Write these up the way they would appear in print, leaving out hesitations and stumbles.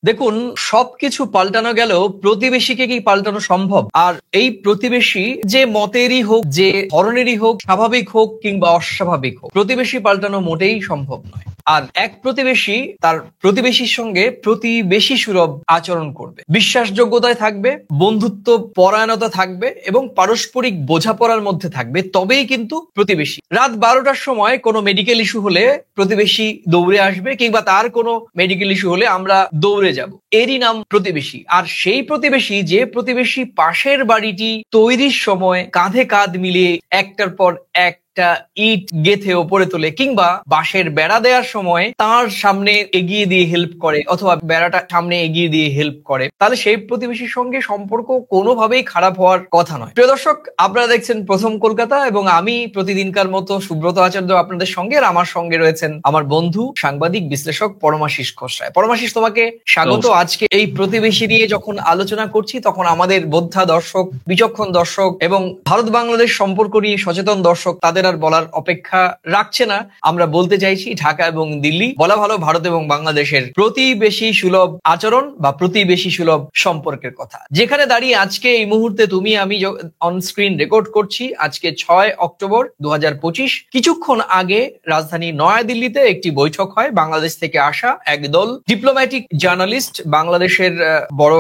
দেখুন, সবকিছু পাল্টানো গেলেও প্রতিবেশীকে কি পাল্টানো সম্ভব? আর এই প্রতিবেশী যে মতেরই হোক, যে ধরনেরই হোক, স্বাভাবিক হোক কিংবা অস্বাভাবিক হোক, প্রতিবেশী পাল্টানো মোটেই সম্ভব নয়। আর এক প্রতিবেশী তার প্রতিবেশীর সঙ্গে প্রতিবেশী সুলভ আচরণ করবে, বিশ্বাসযোগ্যতায় থাকবে, বন্ধুত্ব পরায়ণতা থাকবে এবং পারস্পরিক বোঝাপড়ার মধ্যে থাকবে, তবেই কিন্তু প্রতিবেশী। রাত 12টার সময় কোনো মেডিকেল ইস্যু হলে প্রতিবেশী দৌড়ে আসবে, কিংবা তার কোনো মেডিকেল ইস্যু হলে আমরা দৌড়ে যাব, এরই নাম প্রতিবেশী। আর সেই প্রতিবেশী, যে প্রতিবেশী পাশের বাড়িটি তৈরির সময় কাঁধে কাঁধ মিলিয়ে একটার পর একটা ইট গেথে ওপরে তোলে, কিংবা বাঁশের বেড়া দেওয়ার সময় তার সামনে এগিয়ে দিয়ে হেল্প করে, অথবা বেড়াটা সামনে এগিয়ে দিয়ে হেল্প করে, তাহলে সেই প্রতিবেশীর সঙ্গে সম্পর্ক কোনোভাবেই খারাপ হওয়ার কথা নয়। প্রিয় দর্শক, আপনারা দেখছেন প্রথম কলকাতা এবং আমি প্রতিদিনকার মতো সুব্রত আচার্য আপনাদের সঙ্গে। আর আমার সঙ্গে রয়েছেন আমার বন্ধু, সাংবাদিক, বিশ্লেষক পরমাশিস খোসরায়। পরমাশিস, তোমাকে স্বাগত। আজকে এই প্রতিবেশী নিয়ে যখন আলোচনা করছি, তখন আমাদের বোদ্ধা দর্শক, বিচক্ষণ দর্শক এবং ভারত বাংলাদেশ সম্পর্ক নিয়ে সচেতন দর্শক, তাদের আর বলার অপেক্ষা রাখছে না। আমরা বলতে চাইছি, ঢাকা এবং দিল্লি, বলা ভালো ভারত এবং বাংলাদেশের প্রতিবেশী সুলভ আচরণ বা প্রতিবেশী সুলভ সম্পর্কের কথা। যেখানে দাঁড়িয়ে আজকে এই মুহূর্তে তুমি আমি অন স্ক্রিন রেকর্ড করছি, আজকে 6 অক্টোবর 2025। কিছুক্ষণ আগে রাজধানী নয়াদিল্লিতে একটি বৈঠক হয়। বাংলাদেশ থেকে আসা একদল ডিপ্লোম্যাটিক জার্নালিস্ট, বাংলাদেশের বড়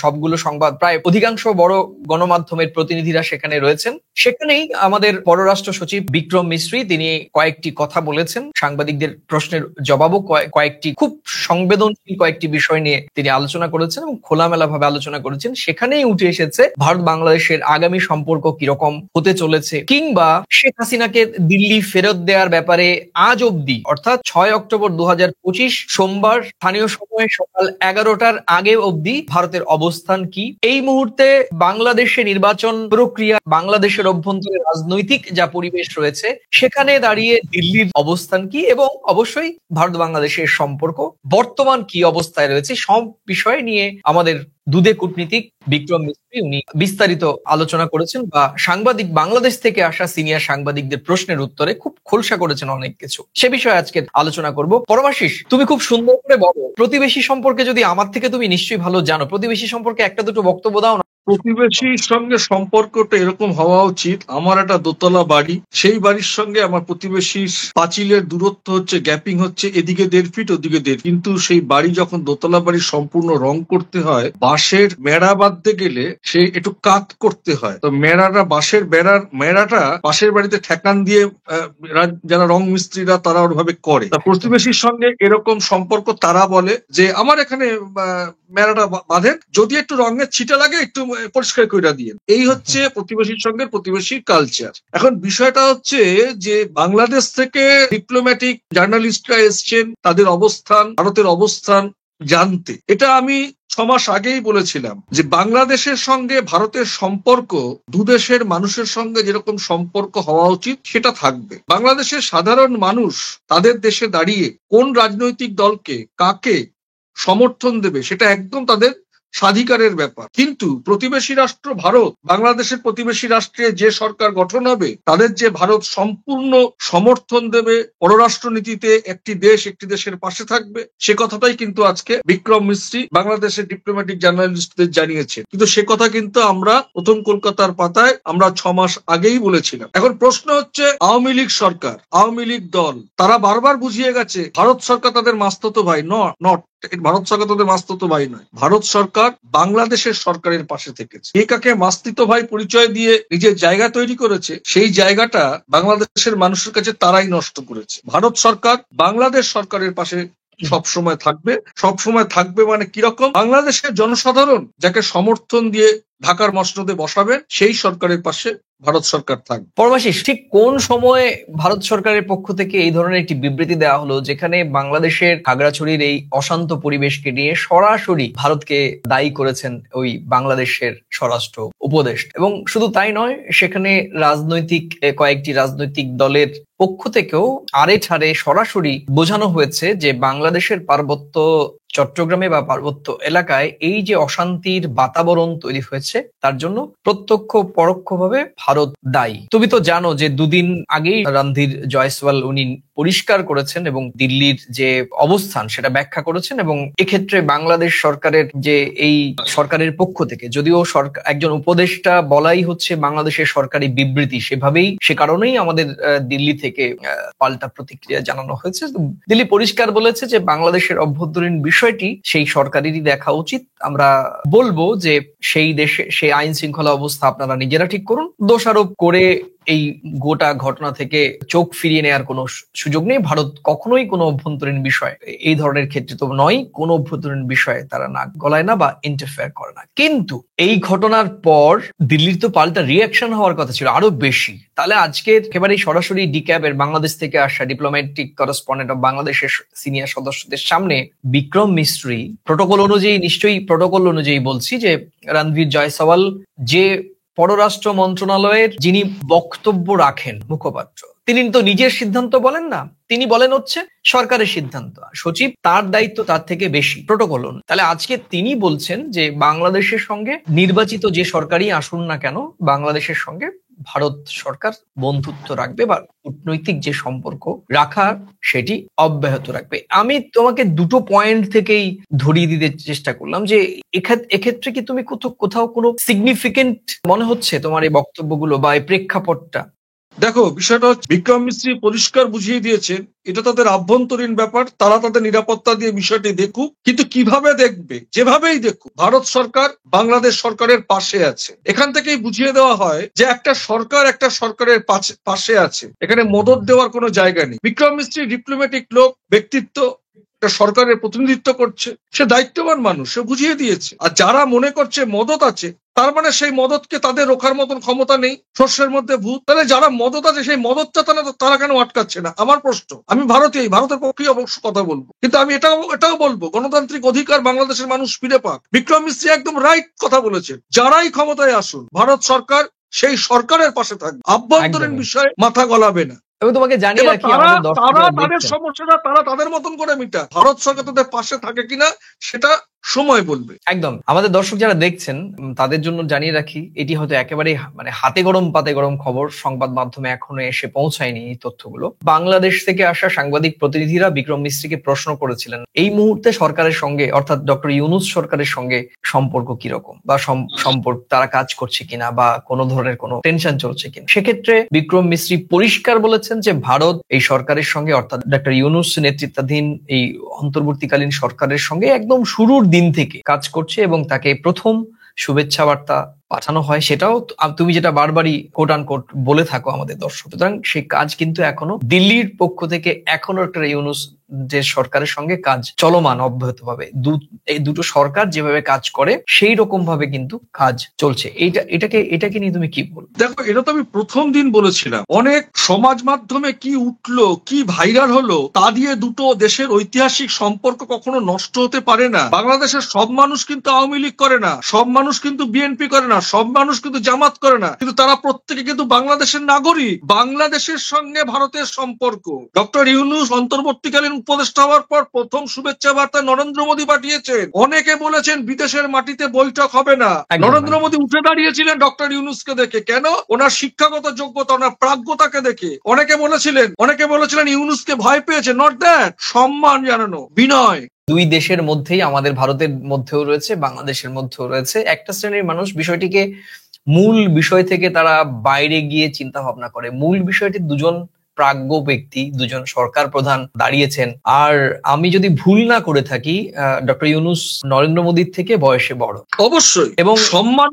সবগুলো সংবাদ, প্রায় অধিকাংশ বড় গণমাধ্যমের প্রতিনিধিরা সেখানে রয়েছেন। সেখানেই আমাদের পররাষ্ট্র সচিব বিক্রম মিশ্রি, তিনি কয়েকটি কথা বলেছেন। সাংবাদিকদের প্রশ্নের জবাবও কয়েকটি খুব সংবেদনশীল কয়েকটি বিষয় নিয়ে তিনি আলোচনা করেছেন এবং খোলামেলা ভাবে আলোচনা করেছেন। সেখানেই উঠে এসেছে ভারত বাংলাদেশের আগামী সম্পর্ক কিরকম হতে চলেছে, কিংবা শেখ হাসিনাকে দিল্লি ফেরত দেওয়ার ব্যাপারে আজ অব্দি, অর্থাৎ 6 অক্টোবর 2025 সোমবার স্থানীয় সময় সকাল 11টার আগে অব্দি ভারতের অবস্থান কি। এই মুহূর্তে বাংলাদেশে নির্বাচন প্রক্রিয়া, বাংলাদেশের অভ্যন্তরে রাজনৈতিক যা পরিবেশ রয়েছে, সেখানে দাঁড়িয়ে দিল্লির অবস্থান কি, এবং অবশ্যই ভারত বাংলাদেশের সম্পর্ক বর্তমান কি অবস্থায় রয়েছে, সব বিষয় নিয়ে আমাদের দুদে কূটনীতিক বিক্রম মিস্ত্রি উনি বিস্তারিত আলোচনা করেছেন, বা সাংবাদিক, বাংলাদেশ থেকে আসা সিনিয়র সাংবাদিকদের প্রশ্নের উত্তরে খুব খোলসা করেছেন অনেক কিছু। সে বিষয়ে আজকে আলোচনা করব। পরমাশিস, তুমি খুব সুন্দর করে বলো, প্রতিবেশী সম্পর্কে, যদি আমার থেকে তুমি নিশ্চয়ই ভালো জানো, প্রতিবেশী সম্পর্কে একটা দুটো বক্তব্য দাও না। প্রতিবেশীর সঙ্গে সম্পর্কটা এরকম হওয়া উচিত, আমার একটা দোতলা বাড়ি, সেই বাড়ির সঙ্গে আমার প্রতিবেশীর পাঁচিলের দূরত্ব হচ্ছে, গ্যাপিং হচ্ছে এদিকে 1.5 ফিট ওদিকে 1.5, কিন্তু সেই বাড়ি যখন দোতলা বাড়ি সম্পূর্ণ রং করতে হয়, বাঁশের মেড়া বাঁধতে গেলে সে একটু কাত করতে হয়। তো বাঁশের মেড়াটা পাশের বাড়িতে ঠেকান দিয়ে যারা রং মিস্ত্রিরা তারা ওভাবে করে। তা প্রতিবেশীর সঙ্গে এরকম সম্পর্ক তারা বলে যে আমার এখানে মেড়াটা বাঁধেন, যদি একটু রঙের ছিটা লাগে একটু পরিষ্কার করে দিয়ে। এই হচ্ছে প্রতিবেশীর সঙ্গে প্রতিবেশীর কালচার। এখন বিষয়টা হচ্ছে যে বাংলাদেশ থেকে ডিপ্লোম্যাটিক জার্নালিস্টরা এসছেন, তাদের অবস্থান, ভারতের অবস্থান জানতে। এটা আমি 6 মাস আগেই বলেছিলাম যে বাংলাদেশের সঙ্গে ভারতের সম্পর্ক দুদেশের মানুষের সঙ্গে যেরকম সম্পর্ক হওয়া উচিত সেটা থাকবে। বাংলাদেশের সাধারণ মানুষ তাদের দেশে দাঁড়িয়ে কোন রাজনৈতিক দলকে, কাকে সমর্থন দেবে সেটা একদম তাদের স্বাধিকারের ব্যাপার। কিন্তু প্রতিবেশী রাষ্ট্র ভারত, বাংলাদেশের প্রতিবেশী রাষ্ট্রে যে সরকার গঠন হবে, তাদের যে ভারত সম্পূর্ণ সমর্থন দেবে, পররাষ্ট্র নীতিতে একটি দেশ একটি দেশের পাশে থাকবে, সে কথাটাই কিন্তু আজকে বিক্রম মিস্ত্রি বাংলাদেশের ডিপ্লোম্যাটিক জার্নালিস্টদের জানিয়েছে। কিন্তু সে কথা কিন্তু আমরা প্রথম কলকাতার পাতায় আমরা 6 মাস আগেই বলেছিলাম। এখন প্রশ্ন হচ্ছে, আওয়ামী লীগ সরকার, আওয়ামী লীগ দল, তারা বারবার বুঝিয়ে গেছে ভারত সরকার তাদের মাস্তুতো ভাই নট, ভারত সরকার তাদের মাস্তুতো ভাই নয়। ভারত সরকার বাংলাদেশের সরকারের পাশে থেকেছে। কে কাকে মাস্তুতো ভাই পরিচয় দিয়ে নিজের জায়গা তৈরি করেছে, সেই জায়গাটা বাংলাদেশের মানুষের কাছে তারাই নষ্ট করেছে। ভারত সরকার বাংলাদেশ সরকারের পাশে সবসময় থাকবে মানে কিরকম? বাংলাদেশের জনসাধারণ যাকে সমর্থন দিয়ে ঢাকার মসনদে বসাবেন, সেই সরকারের পাশে ভারত সরকার থাকবে। পরমাশিস, ঠিক কোন সময়ে ভারত সরকারের পক্ষ থেকে এই ধরনের একটি বিবৃতি দেওয়া হলো, যেখানে বাংলাদেশের খাগড়াছড়ির এই অশান্ত পরিবেশকে নিয়ে সরাসরি ভারতকে দায়ী করেছেন ওই বাংলাদেশের স্বরাষ্ট্র উপদেষ্টা? এবং শুধু তাই নয়, সেখানে কয়েকটি রাজনৈতিক দলের পক্ষ থেকেও আড়ে ঠাড়ে সরাসরি বোঝানো হয়েছে যে বাংলাদেশের পার্বত্য চট্টগ্রামে বা পার্বত্য এলাকায় এই যে অশান্তির বাতাবরণ তৈরি হয়েছে তার জন্য প্রত্যক্ষ পরোক্ষভাবে ভারত দায়ী। তুমি তো জানো যে দুদিন আগেই রণধীর জয়সওয়াল উনি পরিষ্কার করেছেন এবং দিল্লির যে অবস্থান সেটা ব্যাখ্যা করেছেন, এবং এক্ষেত্রে বাংলাদেশ সরকারের যে এই সরকারের পক্ষ থেকে, যদিও সরকার একজন উপদেষ্টা বলাই হচ্ছে বাংলাদেশের সরকারি বিবৃতি, সে কারণেই আমাদের দিল্লি থেকে পাল্টা প্রতিক্রিয়া জানানো হয়েছে। দিল্লি পরিষ্কার বলেছে যে বাংলাদেশের অভ্যন্তরীণ বিষয়টি সেই সরকারেরই দেখা উচিত। আমরা বলবো যে সেই দেশে সেই আইন শৃঙ্খলা অবস্থা আপনারা নিজেরা ঠিক করুন, দোষারোপ করে এই গোটা ঘটনা থেকে চোখ ফিরিয়ে নেওয়ার কোনো সুযোগ নেই। ভারত কখনোই কোনো অভ্যন্তরীণ বিষয়, এই ধরনের ক্ষেত্রে তো নয়, কোনো অভ্যন্তরীণ বিষয়ে তারা নাক গলায় না বা ইন্টারফেয়ার করে না। কিন্তু এই ঘটনার পর দিল্লির তো পাল্টা রিয়াকশন হওয়ার কথা ছিল আরো বেশি। তাহলে আজকে একেবারে সরাসরি ডিক্যাবের বাংলাদেশ থেকে আসা ডিপ্লোম্যাটিক করেসপন্ডেন্ট অফ বাংলাদেশের সিনিয়র সদস্যদের সামনে বিক্রম মিস্ত্রি প্রটোকল অনুযায়ী বলছি যে রণধীর জয়সওয়াল যে পররাষ্ট্র মন্ত্রণালয়ের যিনি বক্তব্য রাখেন মুখপাত্র, তিনি তো নিজের সিদ্ধান্ত বলেন না, তিনি বলেন হচ্ছে সরকারের সিদ্ধান্ত, সচিব তার দায়িত্ব তার থেকে বেশি প্রটোকল। তাহলে আজকে তিনি বলছেন যে বাংলাদেশের সঙ্গে নির্বাচিত যে সরকারই আসুন না কেন, বাংলাদেশের সঙ্গে ভারত সরকার বন্ধুত্ব রাখবে বা কূটনৈতিক যে সম্পর্ক রাখা সেটি অব্যাহত রাখবে। আমি তোমাকে দুটো পয়েন্ট থেকেই ধরিয়ে দিতে চেষ্টা করলাম যে এক্ষেত্রে কি তুমি কোথাও কোনো সিগনিফিকেন্ট মনে হচ্ছে তোমার এই বক্তব্যগুলো বা এই প্রেক্ষাপটটা? দেখো, বিষয়টা হচ্ছে বিক্রম মিস্ত্রি পরিষ্কার বুঝিয়ে দিয়েছেন এটা তাদের আভ্যন্তরীণ ব্যাপার, তারা তাদের নিরাপত্তা দিয়ে বিষয়টি দেখুক, কিন্তু কিভাবে দেখবে, যেভাবেই দেখুক ভারত সরকার বাংলাদেশ সরকারের পাশে আছে। এখান থেকেই বুঝিয়ে দেওয়া হয় যে একটা সরকারের পাশে আছে, এখানে মদদ দেওয়ার কোনো জায়গা নেই। বিক্রম মিস্ত্রি ডিপ্লোম্যাটিক লোক, ব্যক্তিত্ব, সরকারের প্রতিনিধিত্ব করছে, সে দায়িত্ববান মানুষ, সে বুঝিয়ে দিয়েছে। আর যারা মনে করছে মদত আছে, তার মানে সেই মদতকে তাদের রোখার মতন ক্ষমতা নেই, শস্যের মধ্যে ভূত। তাহলে যারা মদত আছে সেই মদতটা তারা কেন আটকাচ্ছে না? আমার প্রশ্ন। আমি ভারতের পক্ষেই অবশ্য কথা বলবো, কিন্তু আমি এটাও বলবো গণতান্ত্রিক অধিকার বাংলাদেশের মানুষ ফিরে পাক। বিক্রম মিস্ত্রি একদম রাইট কথা বলেছেন, যারাই ক্ষমতায় আসুন ভারত সরকার সেই সরকারের পাশে থাকবে, আভ্যন্তরীণ বিষয়ে মাথা গলাবে না। আমি তোমাকে জানিয়ে রাখি, তারা তাদের সমস্যাটা তারা তাদের মতন করে মিটা, ভারত সরকার তাদের পাশে থাকে কিনা সেটা সময় বলবে। একদম। আমাদের দর্শক যারা দেখছেন তাদের জন্য জানিয়ে রাখি, এটি হয়তো একেবারে মানে হাতে গরম পাতে গরম খবর, সংবাদ মাধ্যমে এখনো এসে পৌঁছায়নি এই তথ্যগুলো। বাংলাদেশ থেকে আসা সাংবাদিক প্রতিনিধিরা বিক্রম মিস্ত্রিকে প্রশ্ন করেছিলেন এই মুহূর্তে সরকারের সঙ্গে, অর্থাৎ ডক্টর ইউনূস সরকারের সঙ্গে সম্পর্ক কিরকম বা সম্পর্ক তারা কাজ করছে কিনা বা কোনো ধরনের কোনো টেনশন চলছে কিনা। সেক্ষেত্রে বিক্রম মিস্ত্রি পরিষ্কার বলেছেন যে ভারত এই সরকারের সঙ্গে, অর্থাৎ ডক্টর ইউনূস নেতৃত্বাধীন এই অন্তর্বর্তীকালীন সরকারের সঙ্গে একদম শুরুর দিন থেকে কাজ করছে এবং তাকে প্রথম শুভেচ্ছা বার্তা পাঠানো হয়, সেটাও তুমি যেটা বারবারই কোট আন কোট বলে থাকো আমাদের দর্শক। সুতরাং সেই কাজ কিন্তু এখনো দিল্লির পক্ষ থেকে এখনো একটা ইউনূস যে সরকারের সঙ্গে কাজ চলমান অব্যাহতভাবে। এই দুটো সরকার যেভাবে কাজ করে সেই রকম ভাবে কিন্তু কাজ চলছে। এটাকে নিয়ে তুমি কি বল? দেখো, এটা তো আমি প্রথম দিন বলেছিলাম, অনেক সমাজ মাধ্যমে কি উঠলো, কি ভাইরাল হলো, তা দিয়ে দুটো দেশের ঐতিহাসিক সম্পর্ক কখনো নষ্ট হতে পারে না। বাংলাদেশের সব মানুষ কিন্তু আওয়ামী লীগ করে না, সব মানুষ কিন্তু বিএনপি করে না, সব মানুষ কিন্তু জামাত করে না, কিন্তু তারা প্রত্যেকে কিন্তু বাংলাদেশের নাগরিক। বাংলাদেশের সঙ্গে ভারতের সম্পর্ক, ডক্টর ইউনূস অন্তর্বর্তীকালীন উপদেষ্টা হওয়ার পর প্রথম শুভেচ্ছা বার্তা নরেন্দ্র মোদী পাঠিয়েছেন। অনেকে বলেছেন বিদেশের মাটিতে বৈঠক হবে না, নরেন্দ্র মোদী উঠে দাঁড়িয়েছিলেন ডক্টর ইউনূসকে দেখে। কেন? ওনার শিক্ষাগত যোগ্যতা, ওনার প্রাজ্ঞতাকে দেখে। অনেকে বলেছিলেন ইউনূসকে ভয় পেয়েছে, নট দ্যাট, সম্মান জানানো, বিনয়। দুই দেশের মধ্যেই, আমাদের ভারতের মধ্যেও রয়েছে, বাংলাদেশের মধ্যেও রয়েছে একটা শ্রেণীর মানুষ বিষয়টিকে মূল বিষয় থেকে তারা বাইরে গিয়ে চিন্তা ভাবনা করে। মূল বিষয়টি দুজন প্রাজ্ঞ ব্যক্তি, দুজন সরকার প্রধান দাঁড়িয়েছেন। আর আমি যদি ভুল না করে থাকি, ডক্টর ইউনূস নরেন্দ্র মোদীর থেকে বয়সে বড়, অবশ্যই, এবং সম্মান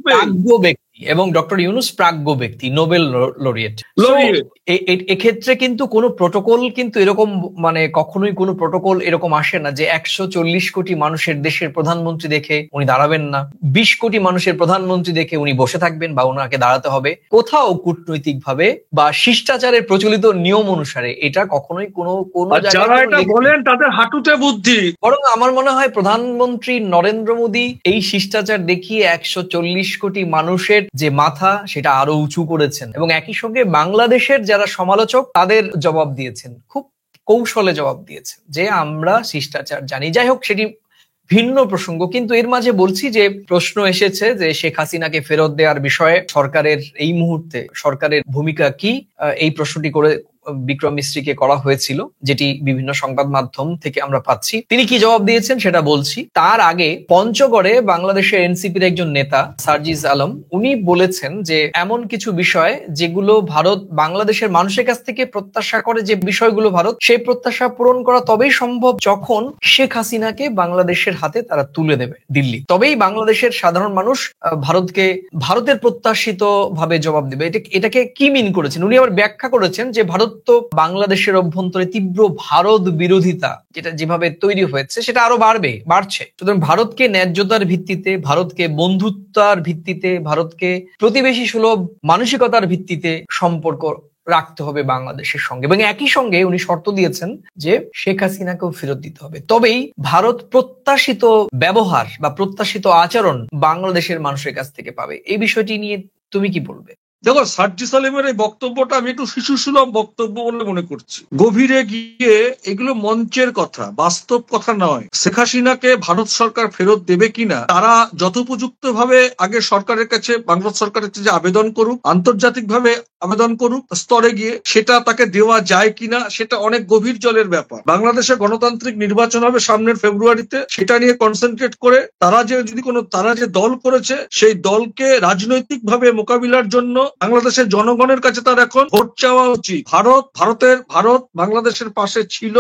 প্রাজ্ঞ ব্যক্তি, এবং ডক্টর ইউনূস প্রাজ্ঞ ব্যক্তি, নোবেল লরিয়েট। এক্ষেত্রে কিন্তু কোনো প্রোটোকল কিন্তু এরকম মানে কখনোই কোনো প্রোটোকল এরকম আসে না যে 140 কোটি মানুষের দেশের প্রধানমন্ত্রী দেখে উনি দাঁড়াবেন না, 20 কোটি মানুষের প্রধানমন্ত্রী দেখে উনি বসে থাকবেন বা ওনাকে দাঁড়াতে হবে। কোথাও কূটনৈতিক ভাবে বা শিষ্টাচারের প্রচলিত নিয়ম অনুসারে এটা কখনোই কোনো যারা এটা বলেন তাদের হাঁটুতে বুদ্ধি। বরং আমার মনে হয় প্রধানমন্ত্রী নরেন্দ্র মোদী এই শিষ্টাচার দেখিয়ে 140 কোটি মানুষের যে মাথা সেটা আরো উঁচু করেছেন এবং একই সঙ্গে বাংলাদেশের যারা সমালোচক তাদের জবাব দিয়েছেন। খুব কৌশলে জবাব দিয়েছেন যে আমরা শিষ্টাচার জানি। যাই হোক, সেটি ভিন্ন প্রসঙ্গ, কিন্তু এর মাঝে বলছি যে প্রশ্ন এসেছে যে শেখ হাসিনাকে ফেরত দেওয়ার বিষয়ে সরকারের এই মুহূর্তে সরকারের ভূমিকা কি। এই প্রশ্নটি করে বিক্রম মিস্ত্রিকে করা হয়েছিল, যেটি বিভিন্ন সংবাদ মাধ্যম থেকে আমরা পাচ্ছি। তিনি কি জবাব দিয়েছেন সেটা বলছি। তার আগে পঞ্চগড়ে বাংলাদেশের এনসিপির একজন নেতা সার্জিস আলম, উনি বলেছেন যে এমন কিছু বিষয় যেগুলো ভারত বাংলাদেশের মানুষের কাছ থেকে প্রত্যাশা করে, যে বিষয়গুলো ভারত সেই প্রত্যাশা পূরণ করা তবেই সম্ভব যখন শেখ হাসিনাকে বাংলাদেশের হাতে তারা তুলে দেবে দিল্লি, তবেই বাংলাদেশের সাধারণ মানুষ ভারতের প্রত্যাশিত ভাবে জবাব দেবে। এটাকে কি মিন করেছেন উনি? আবার ব্যাখ্যা করেছেন যে ভারত তো বাংলাদেশের অভ্যন্তরে তীব্র ভারত বিরোধিতা যেটা যেভাবে তৈরি হয়েছে সেটা আরো বাড়ছে। সুতরাং ভারতকে ন্যায্যতার ভিত্তিতে, ভারতকে বন্ধুত্বার ভিত্তিতে, ভারতকে প্রতিবেশী সুলভ মানসিকতার ভিত্তিতে সম্পর্ক রাখতে হবে বাংলাদেশের সঙ্গে, এবং একই সঙ্গে উনি শর্ত দিয়েছেন যে শেখ হাসিনাকেও ফেরত দিতে হবে, তবেই ভারত প্রত্যাশিত ব্যবহার বা প্রত্যাশিত আচরণ বাংলাদেশের মানুষের কাছ থেকে পাবে। এই বিষয়টি নিয়ে তুমি কি বলবে? দেখো, সার্জিস আলমের এই বক্তব্যটা আমি একটু শিশুসুলভ বক্তব্য বলে মনে করছি। গভীরে গিয়ে এগুলো মঞ্চের কথা, বাস্তব কথা নয়। শেখ হাসিনাকে ভারত সরকার ফেরত দেবে কিনা তারা যথোপযুক্ত ভাবে আগে সরকারের কাছে, বাংলাদেশ সরকারের কাছে আবেদন করুক, আন্তর্জাতিক ভাবে আবেদন করুক স্তরে গিয়ে, সেটা তাকে দেওয়া যায় কিনা সেটা অনেক গভীর জলের ব্যাপার। বাংলাদেশে গণতান্ত্রিক নির্বাচন হবে সামনের ফেব্রুয়ারিতে, সেটা নিয়ে কনসেন্ট্রেট করে তারা যে দল করেছে সেই দলকে রাজনৈতিক ভাবে মোকাবিলার জন্য বাংলাদেশের জনগণের কাছে তার এখন ভোট চাওয়া উচিত। ভারত বাংলাদেশের পাশে ছিল,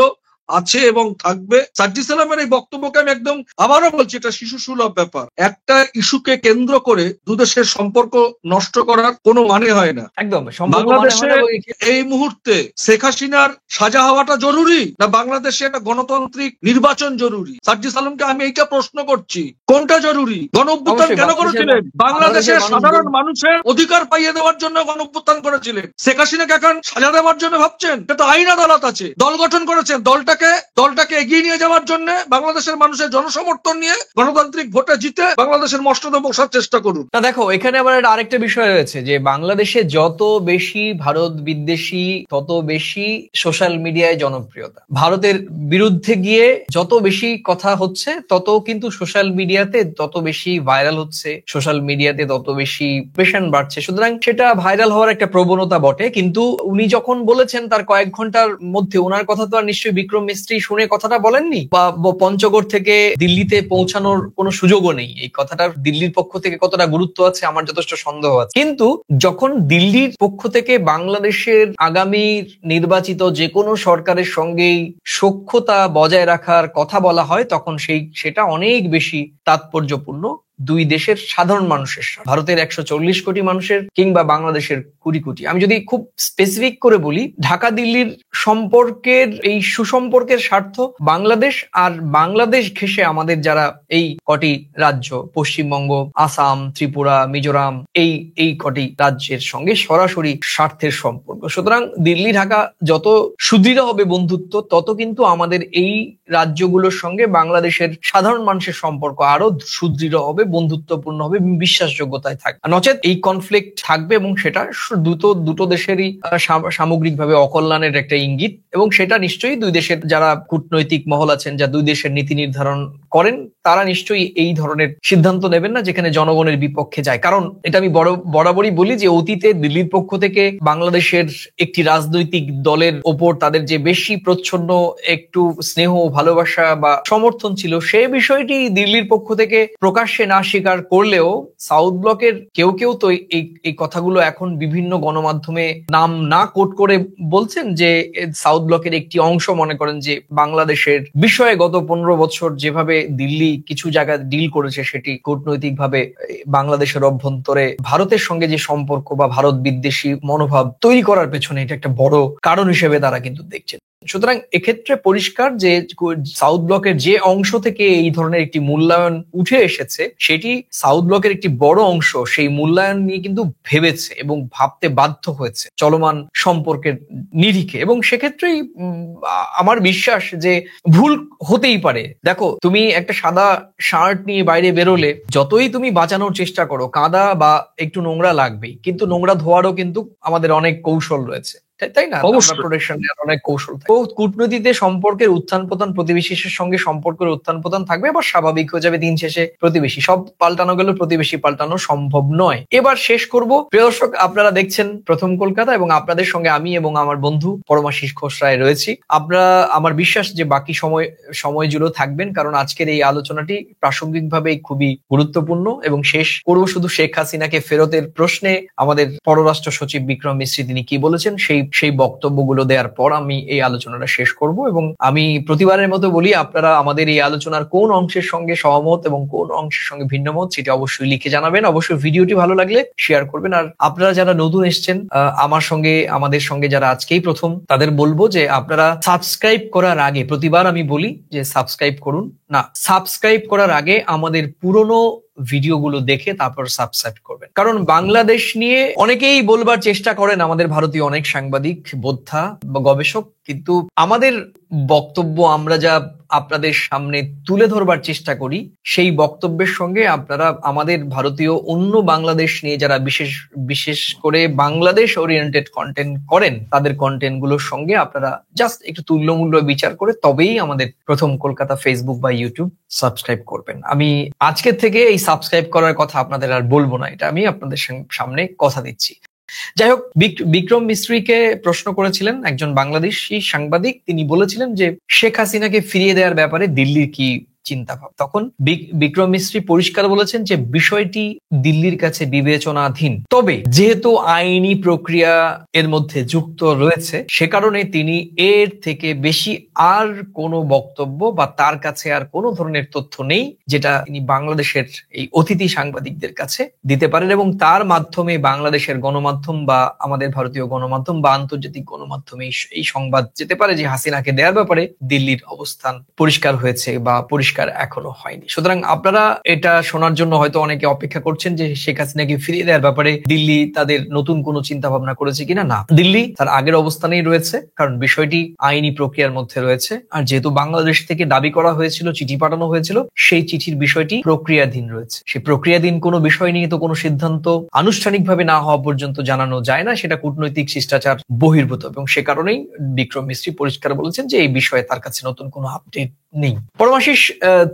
আছে এবং থাকবে। সার্জিস আলমের এই বক্তব্যকে আমি একদম আবারও বলছি, এটা শিশু সুলভ ব্যাপার। একটা ইস্যুকে কেন্দ্র করে দুদেশের সম্পর্ক নষ্ট করার কোনো মানে হয় না। একদম বাংলাদেশে এই মুহূর্তে শেখ হাসিনার সাজা হওয়াটা জরুরি, না বাংলাদেশে একটা গণতান্ত্রিক নির্বাচন জরুরি? সার্জিস আলমকে আমি এইটা প্রশ্ন করছি, কোনটা জরুরি? গণঅভ্যুত্থান কেন করেছিলেন? বাংলাদেশের সাধারণ মানুষের অধিকার পাইয়ে দেওয়ার জন্য গণঅভ্যুত্থান করেছিলেন। শেখ হাসিনাকে এখন সাজা দেওয়ার জন্য ভাবছেন? এটা আইন আদালত আছে, দল গঠন করেছেন, দলটাকে এগিয়ে নিয়ে যাওয়ার জন্য বাংলাদেশের মানুষের জনসমর্থন নিয়ে গণতান্ত্রিক ভোটে জিতে বাংলাদেশের মসনদে বসার চেষ্টা করুন। না, দেখো, এখানে আবার আরেকটা বিষয় রয়েছে যে বাংলাদেশে যত বেশি ভারত বিদ্বেষী তত বেশি সোশ্যাল মিডিয়ায় জনপ্রিয়তা। ভারতের বিরুদ্ধে গিয়ে যত বেশি কথা হচ্ছে তত কিন্তু সোশ্যাল মিডিয়াতে তত বেশি ভাইরাল হচ্ছে, সোশ্যাল মিডিয়াতে তত বেশি পেশেন্ট বাড়ছে। সুতরাং সেটা ভাইরাল হওয়ার একটা প্রবণতা বটে। কিন্তু উনি যখন বলেছেন তার কয়েক ঘন্টার মধ্যে, ওনার কথা তো আর নিশ্চয়ই বিক্রম মিস্ত্রি শুনে কথাটা বলেননি, বা পঞ্চগড় থেকে দিল্লিতে পৌঁছানোর কোনো সুযোগও নেই। এই কথাটার দিল্লির পক্ষ থেকে কতটা গুরুত্ব আছে আমার যথেষ্ট সন্দেহ আছে। কিন্তু যখন দিল্লির পক্ষ থেকে বাংলাদেশের আগামী নির্বাচিত যে কোনো সরকারের সঙ্গেই সখ্যতা বজায় রাখার কথা বলা হয়, তখন সেটা অনেক বেশি তাৎপর্যপূর্ণ দুই দেশের সাধারণ মানুষের, ভারতের 140 কোটি মানুষের কিংবা বাংলাদেশের 20 কোটি। আমি যদি খুব স্পেসিফিক করে বলি, ঢাকা দিল্লির সম্পর্কের এই সুসম্পর্কের স্বার্থ বাংলাদেশ আর বাংলাদেশ ঘেঁষে আমাদের যারা এই কটি রাজ্য, পশ্চিমবঙ্গ, আসাম, ত্রিপুরা, মিজোরাম, এই কটি রাজ্যের সঙ্গে সরাসরি স্বার্থের সম্পর্ক। সুতরাং দিল্লি ঢাকা যত সুদৃঢ় হবে বন্ধুত্ব, তত কিন্তু আমাদের এই রাজ্যগুলোর সঙ্গে বাংলাদেশের সাধারণ মানুষের সম্পর্ক আরো সুদৃঢ় হবে, বন্ধুত্বপূর্ণ হবে, বিশ্বাসযোগ্যতায় থাকবে। নচেত এই কনফ্লিক্ট থাকবে এবং সেটা দুটো দেশেরই সামগ্রিকভাবে অকল্যাণের একটা ইঙ্গিত, এবং সেটা নিশ্চয়ই দুই দেশের যারা কূটনৈতিক মহল আছেন, যা দুই দেশের নীতি নির্ধারণ করেন, তারা নিশ্চয়ই এই ধরনের সিদ্ধান্ত নেবেন না যেখানে জনগণের বিপক্ষে যায়। কারণ এটা আমি বরাবরই বলি যে অতীতে দিল্লির পক্ষ থেকে বাংলাদেশের একটি রাজনৈতিক দলের ওপর তাদের যে বেশি প্রচ্ছন্ন একটু স্নেহ, ভালোবাসা বা সমর্থন ছিল, সেই বিষয়টি দিল্লির পক্ষ থেকে প্রকাশ্যে না স্বীকার করলেও সাউথ ব্লকের কেউ তো এই কথাগুলো এখন বিভিন্ন গণমাধ্যমে নাম না কোট করে বলছেন যে সাউথ ব্লকের একটি অংশ মনে করেন যে বাংলাদেশের বিষয়ে গত 15 বছর যেভাবে দিল্লি কিছু জায়গায় ডিল করেছে, সেটি কূটনৈতিকভাবে বাংলাদেশের অভ্যন্তরে ভারতের সঙ্গে যে সম্পর্ক বা ভারত বিদ্বেষী মনোভাব তৈরি করার পেছনে এটা একটা বড় কারণ হিসেবে তারা কিন্তু দেখছেন। সুতরাং এক্ষেত্রে পরিষ্কার যে সাউথ ব্লকের যে অংশ থেকে এই ধরনের একটি মূল্যায়ন উঠে এসেছে, সেটি সাউথ ব্লকের একটি বড় অংশ সেই মূল্যায়ন নিয়ে কিন্তু ভেবেছে এবং ভাবতে বাধ্য হয়েছে চলমান সম্পর্কের নিরিখে। এবং সেক্ষেত্রেই আমার বিশ্বাস যে ভুল হতেই পারে। দেখো, তুমি একটা সাদা শার্ট নিয়ে বাইরে বেরোলে যতই তুমি বাঁচানোর চেষ্টা করো, কাদা বা একটু নোংরা লাগবেই, কিন্তু নোংরা ধোয়ারও কিন্তু আমাদের অনেক কৌশল রয়েছে। তাই না? আমরা অবশ্যই। প্রোটেকশন নেওয়ার অনেক কৌশল থাকে। তো কূটনীতিতে সম্পর্কের উত্থান পতন, প্রতিবেশীর সঙ্গে সম্পর্কের উত্থান পতন থাকবে, আবার স্বাভাবিক হয়ে যাবে দিন শেষে। প্রতিবেশী সব পাল্টানো গেল, প্রতিবেশী পাল্টানো সম্ভব নয়। এবার শেষ করব। প্রিয় দর্শক, আপনারা দেখছেন প্রথম কলকাতা এবং আপনাদের সঙ্গে আমি এবং আমার বন্ধু পরমাশিস ঘোষ রায় রয়েছি। আপনারা, আমার বিশ্বাস যে বাকি সময় জুড়ে থাকবেন, কারণ আজকের এই আলোচনাটি প্রাসঙ্গিকভাবে খুবই গুরুত্বপূর্ণ। এবং শেষ করব শুধু শেখ হাসিনাকে ফেরতের প্রশ্নে আমাদের পররাষ্ট্র সচিব বিক্রম মিশ্রি তিনি কি বলেছেন সেই বক্তব্যগুলো দেওয়ার পর আমি এই আলোচনাটা শেষ করব। এবং আমি প্রতিবারের মতো বলি, আপনারা আমাদের এই আলোচনার কোন অংশের সঙ্গে সহমত এবং কোন অংশের সঙ্গে ভিন্নমত সেটা অবশ্যই লিখে জানাবেন। অবশ্যই ভিডিওটি ভালো লাগলে শেয়ার করবেন। আর আপনারা যারা নতুন এসছেন আমাদের সঙ্গে যারা আজকেই প্রথম, তাদের বলবো যে আপনারা সাবস্ক্রাইব করার আগে, প্রতিবার আমি বলি যে সাবস্ক্রাইব করুন, না, সাবস্ক্রাইব করার আগে আমাদের পুরনো ভিডিওগুলো দেখে তারপর সাবস্ক্রাইব করবেন। কারণ বাংলাদেশ নিয়ে অনেকেই বলবার চেষ্টা করেন, আমাদের ভারতীয় অনেক সাংবাদিক, বোদ্ধা বা গবেষক, কিন্তু আমাদের বক্তব্য আমরা যা আপনাদের সামনে তুলে ধরবার চেষ্টা করি, সেই বক্তব্যের সঙ্গে আপনারা আমাদের ভারতীয় অন্য বাংলাদেশ নিয়ে যারা বিশেষ করে বাংলাদেশ ওরিয়েন্টেড কন্টেন্ট করেন, তাদের কন্টেন্ট গুলোর সঙ্গে আপনারা জাস্ট একটু তুল্যমূল্য বিচার করে তবেই আমাদের প্রথম কলকাতা ফেসবুক বা ইউটিউব সাবস্ক্রাইব করবেন। আমি আজকের থেকে এই সাবস্ক্রাইব করার কথা আপনাদের আর বলবো না, এটা আমি আপনাদের সামনে কথা দিচ্ছি। যাই হোক, বিক্রম মিস্ত্রিকে প্রশ্ন করেছিলেন একজন বাংলাদেশি সাংবাদিক। তিনি বলেছিলেন যে শেখ হাসিনাকে ফিরিয়ে দেওয়ার ব্যাপারে দিল্লির কি চিন্তা ভাব। তখন বিক্রম মিস্ত্রি পরিষ্কার বলেছেন যে বিষয়টি দিল্লির কাছে বিবেচনাধীন, তবে যেহেতু আইনি প্রক্রিয়া এর মধ্যে যুক্ত রয়েছে, সে কারণে তিনি এর থেকে বেশি আর কোনো বক্তব্য বা তার কাছে আর কোনো ধরনের তথ্য নেই যেটা তিনি বাংলাদেশের এই অতিথি সাংবাদিকদের কাছে দিতে পারেন, এবং তার মাধ্যমে বাংলাদেশের গণমাধ্যম বা আমাদের ভারতীয় গণমাধ্যম বা আন্তর্জাতিক গণমাধ্যমে এই সংবাদ যেতে পারে যে হাসিনাকে দেওয়ার ব্যাপারে দিল্লির অবস্থান পরিষ্কার হয়েছে বা পরিষ্কার এখনো হয়নি। সুতরাং আপনারা এটা শোনার জন্য হয়তো অনেকে অপেক্ষা করছেন যে শেখ হাসিনাকে ফিরিয়ে দেওয়ার ব্যাপারে দিল্লি তাদের নতুন কোনো চিন্তা ভাবনা করেছে কিনা। না, দিল্লি তার আগের অবস্থানেই রয়েছে, কারণ বিষয়টি আইনি প্রক্রিয়ার মধ্যে রয়েছে। আর যেহেতু বাংলাদেশ থেকে দাবি করা হয়েছিল, চিঠি পাঠানো হয়েছিল, সেই চিঠির বিষয়টি প্রক্রিয়াধীন রয়েছে। সেই প্রক্রিয়াধীন কোনো বিষয় নিয়ে তো কোনো সিদ্ধান্ত আনুষ্ঠানিকভাবে না হওয়া পর্যন্ত জানানো যায় না, সেটা কূটনৈতিক শিষ্টাচার বহির্ভূত। এবং সে কারণেই বিক্রম মিস্ত্রি পরিষ্কার বলেছেন যে এই বিষয়ে তার কাছে নতুন কোনো আপডেট নেই। পরমাশিস,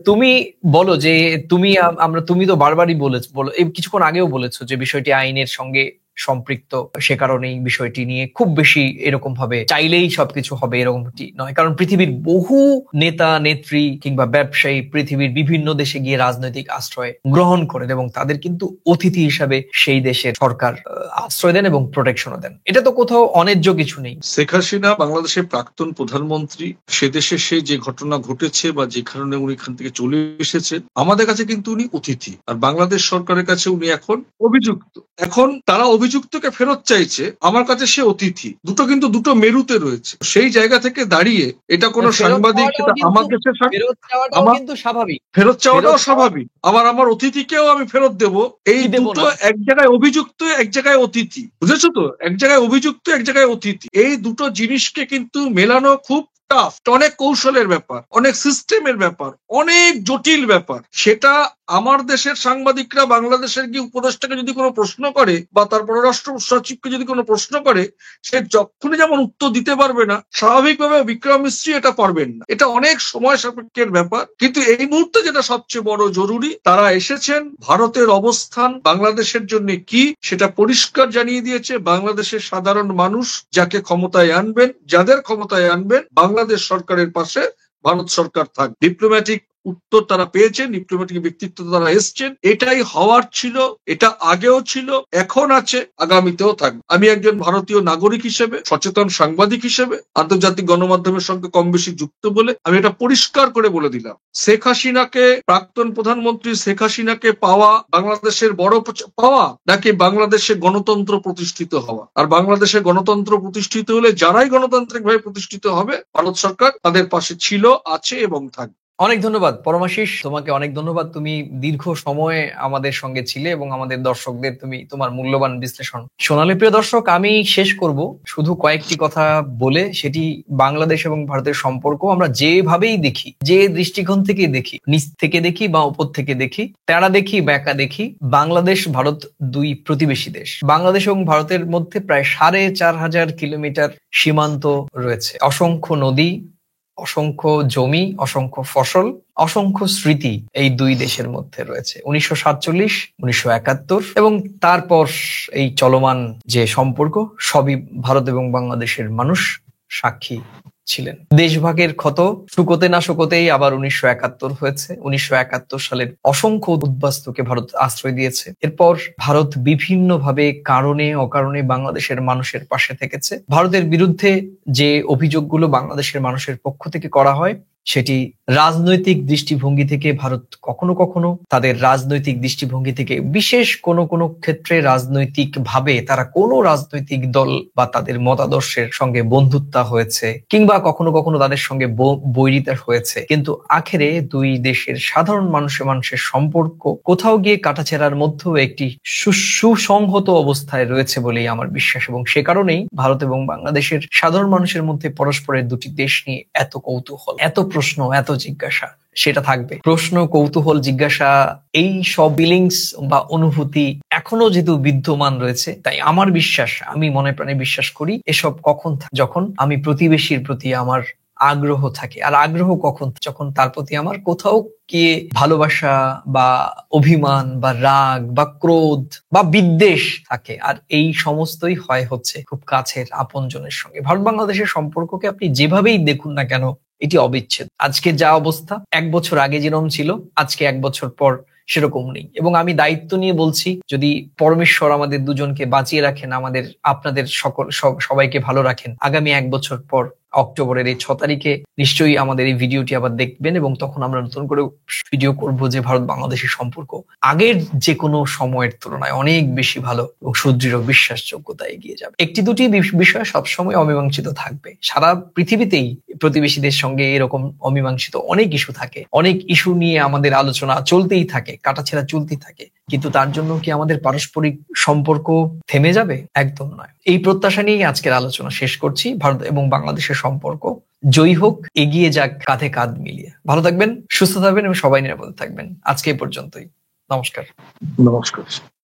তুমি বলো যে তুমি তো বারবারই বলো, এই কিছুক্ষণ আগেও বলেছো যে বিষয়টি আইনের সঙ্গে সম্পৃক্ত, সে কারণেই বিষয়টি নিয়ে খুব বেশি এরকম ভাবে চাইলেই সবকিছু হবে এরকমটি নয়। কারণ পৃথিবীর বহু নেতা নেত্রী কিংবা ব্যবসায়ী পৃথিবীর বিভিন্ন দেশে গিয়ে রাজনৈতিক আশ্রয় গ্রহণ করেন এবং তাদের কিন্তু অতিথি হিসাবে সেই দেশের সরকার আশ্রয় দেন এবং প্রোটেকশনও দেন। এটা তো কোথাও অন্যায্য কিছু নেই। শেখ হাসিনা বাংলাদেশের প্রাক্তন প্রধানমন্ত্রী, সে দেশে সে যে ঘটনা ঘটেছে বা যে কারণে উনি এখান থেকে চলে এসেছেন, আমাদের কাছে কিন্তু উনি অতিথি, আর বাংলাদেশ সরকারের কাছে উনি এখন অভিযুক্ত। এখন তারা অভিযুক্তকে ফেরত চাইছে, আমার কাছে সে অতিথি। দুটো মেরুতে রয়েছে। সেই জায়গা থেকে দাঁড়িয়ে এটা কোনো সাংবাদিক, সেটা আমার দেশের ফেরত চাওয়াটাও স্বাভাবিক, আবার আমার অতিথিকেও আমি ফেরত দেব। এই দুটো এক জায়গায় অভিযুক্ত, এক জায়গায় অতিথি, বুঝেছো তো? এক জায়গায় অভিযুক্ত, এক জায়গায় অতিথি। এই দুটো জিনিসকে কিন্তু মেলানো খুব টাফ, অনেক কৌশলের ব্যাপার, অনেক সিস্টেমের ব্যাপার, অনেক জটিল ব্যাপার। সেটা আমার দেশের সাংবাদিকরা বাংলাদেশের কি উপদেষ্টাকে যদি কোনো প্রশ্ন করে বা তার পররাষ্ট্র সচিবকে যদি কোনো প্রশ্ন করে, সে যখনই যেমন উত্তর দিতে পারবে না, স্বাভাবিকভাবে বিক্রম মিস্ত্রি এটা পারবেন না। এটা অনেক সময় সাপেক্ষের ব্যাপার। কিন্তু এই মুহূর্তে যেটা সবচেয়ে বড় জরুরি, তারা এসেছেন, ভারতের অবস্থান বাংলাদেশের জন্য কি সেটা পরিষ্কার জানিয়ে দিয়েছে। বাংলাদেশের সাধারণ মানুষ যাকে ক্ষমতায় আনবেন, যাদের ক্ষমতায় আনবেন, বাংলাদেশ সরকারের পাশে ভারত সরকার থাকবে। ডিপ্লোম্যাটিক উত্তর তারা পেয়েছেন, ডিপ্লোম্যাটিক ব্যক্তিত্ব তারা এসছেন। এটাই হওয়ার ছিল, এটা আগেও ছিল, এখন আছে, আগামীতেও থাকবে। আমি একজন ভারতীয় নাগরিক হিসেবে, সচেতন সাংবাদিক হিসেবে, আন্তর্জাতিক গণমাধ্যমের সঙ্গে কম বেশি যুক্ত বলে আমি এটা পরিষ্কার করে বলে দিলাম, শেখ হাসিনাকে, প্রাক্তন প্রধানমন্ত্রী শেখ হাসিনাকে পাওয়া বাংলাদেশের বড় পাওয়া, নাকি বাংলাদেশে গণতন্ত্র প্রতিষ্ঠিত হওয়া? আর বাংলাদেশে গণতন্ত্র প্রতিষ্ঠিত হলে যারাই গণতান্ত্রিক ভাবে প্রতিষ্ঠিত হবে, ভারত সরকার তাদের পাশে ছিল, আছে এবং থাকবে। অনেক ধন্যবাদ পরমাশিস, তোমাকে অনেক ধন্যবাদ। তুমি দীর্ঘ সময় আমাদের সঙ্গে ছিলে এবং আমাদের দর্শকদের তুমি তোমার মূল্যবান বিশ্লেষণ শোনালে। প্রিয় দর্শক, আমি শেষ করব শুধু কয়েকটি কথা বলে, সেটি বাংলাদেশ এবং ভারতের সম্পর্ক আমরা যেভাবেই দেখি, যে দৃষ্টিকোণ থেকে দেখি, নিচ থেকে দেখি বা উপর থেকে দেখি, তেড়া দেখি বেঁকা দেখি, বাংলাদেশ ভারত দুই প্রতিবেশী দেশ। বাংলাদেশ এবং ভারতের মধ্যে প্রায় ৪,৫০০ কিলোমিটার সীমান্ত রয়েছে, অসংখ্য নদী, অসংখ্য জমি, অসংখ্য ফসল, অসংখ্য স্মৃতি এই দুই দেশের মধ্যে রয়েছে। ১৯৪৭, ১৯৭১ এবং তারপর এই চলমান যে সম্পর্ক, সবই ভারত এবং বাংলাদেশের মানুষ সাক্ষী ছিলেন। দেশভাগের ক্ষত শুকোতে না শুকোতেই আবার ১৯৭১ হয়েছে। ১৯৭১ সালের অসংখ্য উদ্বাস্তুকে ভারত আশ্রয় দিয়েছে। এরপর ভারত বিভিন্নভাবে কারণে অকারণে বাংলাদেশের মানুষের পাশে থেকেছে। ভারতের বিরুদ্ধে যে অভিযোগগুলো বাংলাদেশের মানুষের পক্ষ থেকে করা হয়, সেটি রাজনৈতিক দৃষ্টিভঙ্গি থেকে ভারত কখনো কখনো তাদের রাজনৈতিক দৃষ্টিভঙ্গি থেকে, বিশেষ কোনো কোনো ক্ষেত্রে রাজনৈতিক ভাবে তারা কোনো রাজনৈতিক দল বা তাদের মতাদর্শের সঙ্গে বন্ধুত্ব হয়েছে, কিংবা কখনো কখনো তাদের সঙ্গে বৈরিতা হয়েছে, কিন্তু আখেরে দুই দেশের সাধারণ মানুষের সম্পর্ক কোথাও গিয়ে কাটাছেঁড়ার মধ্যেও একটি সুসংহত অবস্থায় রয়েছে বলেই আমার বিশ্বাস। এবং সে কারণেই ভারত এবং বাংলাদেশের সাধারণ মানুষের মধ্যে পরস্পরের দুটি দেশ নিয়ে এত কৌতূহল, এত প্রশ্ন, এত জিজ্ঞাসা। সেটা থাকবে। প্রশ্ন, কৌতূহল, জিজ্ঞাসা, এই সব ফিলিংস বা অনুভূতি এখনো যেহেতু বিদ্যমান রয়েছে, তাই আমার বিশ্বাস, আমি মনে প্রাণে বিশ্বাস করি, এসব কখন যখন আমি প্রতিবেশীর প্রতি আমার আগ্রহ থাকে। আর আগ্রহ কখন? যখন তার প্রতি আমার কোথাও গিয়ে ভালোবাসা বা অভিমান বা রাগ বা ক্রোধ বা বিদ্বেষ থাকে। আর এই সমস্তই হয় হচ্ছে খুব কাছের আপনজনের সঙ্গে। ভারত বাংলাদেশের সম্পর্ককে আপনি যেভাবেই দেখুন না কেন, এটি অবিচ্ছেদ। আজকে যা অবস্থা, ১ বছর আগে যেরকম ছিল, আজকে ১ বছর পর সেরকম নেই। এবং আমি দায়িত্ব নিয়ে বলছি, যদি পরমেশ্বর আমাদের দুজনকে বাঁচিয়ে রাখেন, আমাদের আপনাদের সবাইকে ভালো রাখেন, আগামী ১ বছর পর অক্টোবরের এই ৬ তারিখে নিশ্চয়ই আমাদের এই ভিডিওটি আবার দেখবেন, এবং তখন আমরা নতুন করে ভিডিও করব যে ভারত বাংলাদেশের সম্পর্ক আগের যে কোনো সময়ের তুলনায় অনেক বেশি ভালো এবং সুদৃঢ় বিশ্বাসযোগ্যতা এগিয়ে যাবে। একটি দুটি বিষয় সবসময় অমীমাংসিত থাকবে। সারা পৃথিবীতেই প্রতিবেশীদের সঙ্গে এরকম অমীমাংসিত অনেক ইস্যু থাকে, অনেক ইস্যু নিয়ে আমাদের আলোচনা চলতেই থাকে, কাটাছেঁড়া চলতেই থাকে। কিন্তু তার জন্য কি আমাদের পারস্পরিক সম্পর্ক থেমে যাবে? একদম নয়। এই প্রত্যাশা নিয়েই আজকের আলোচনা শেষ করছি। ভারত এবং বাংলাদেশের সম্পর্ক জয়ী হোক, এগিয়ে যাক কাঁধে কাঁধ মিলিয়ে। ভালো থাকবেন, সুস্থ থাকবেন এবং সবাই নিরাপদে থাকবেন। আজকে এই পর্যন্তই। নমস্কার। নমস্কার।